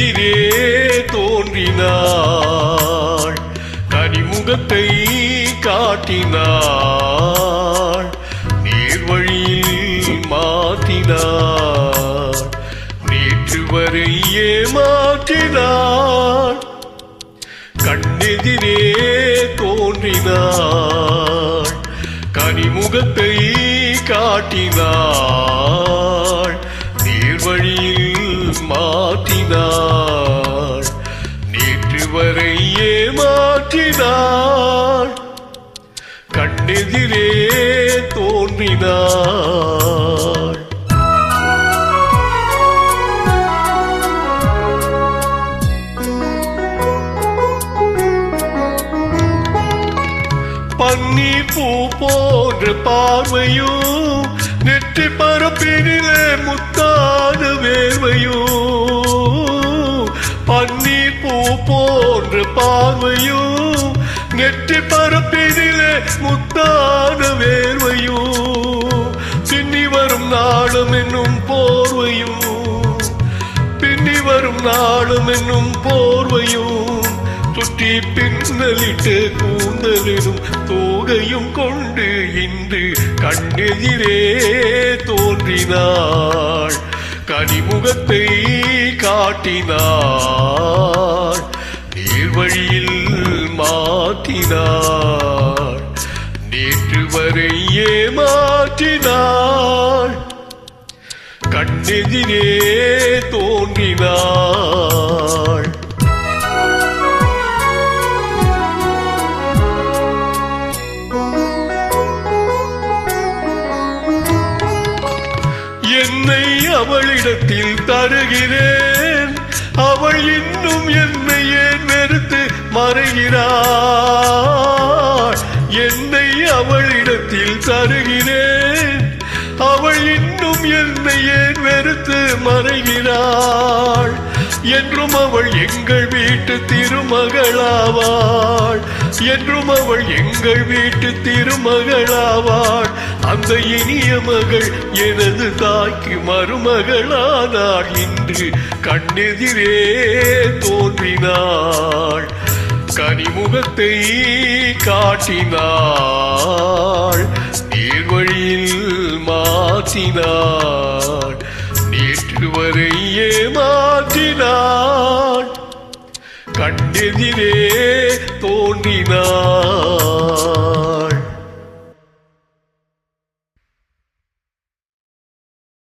கண்ணெதிரே தோன்றினாள், கனிமுகத்தை காட்டினாள், நேர்வழியில் மாற்றினாள், நேற்று வரை ஏமாற்றினாள். கண்ணெதிரே தோன்றினாள், கனிமுகத்தை காட்டினாள், நேர்வழியில் மாற்றினாள், நேற்று வரை ஏமாற்றினாள். கண்ணெதிரே தோன்றினாள். பன்னீர் பூ போன்ற பார்வையும், நெற்றி பரப்பினிலே முத்தான வேர்வையும். பன்னீர் பூ போன்ற பார்வையும், நெற்றி பரப்பினிலே முத்தான வேர்வையும். பின்னி வரும் நாளும் என்னும் போர்வையும், பின்னி வரும் நாளும் என்னும் போர்வையும். சுற்றி பின்னலிட்டு கூந்தலிடும் தோகையும் கொண்டு இன்று கண்ணெதிரே தோன்றினாள், கனிமுகத்தை காட்டினாள், நேர்வழியில் மாற்றினாள், நேற்று வரை ஏமாற்றினாள். கண்ணெதிரே தோன்றினாள். என்னை அவளிடத்தில் தருகிறேன், அவள் இன்னும் என்னை ஏன் வெறுத்து மறைகிறாள். என்னை அவளிடத்தில் தருகிறேன், அவள் இன்னும் என்னை ஏன் வெறுத்து மறைகிறாள். என்றும் அவள் எங்கள் வீட்டு திருமகளாவாள், என்றும் அவள் எங்கள் வீட்டு திருமகளாவாள். அந்த இனிய மகள் எனது தாய்க்கு மருமகளானாள், இன்று கண்ணெதிரே தோன்றினாள், கனிமுகத்தை காட்டினாள், நேர்வழியில் மாற்றினாள், நேற்று வரை ஏமாற்றினாள். கண்ணெதிரே தோன்றினாள்.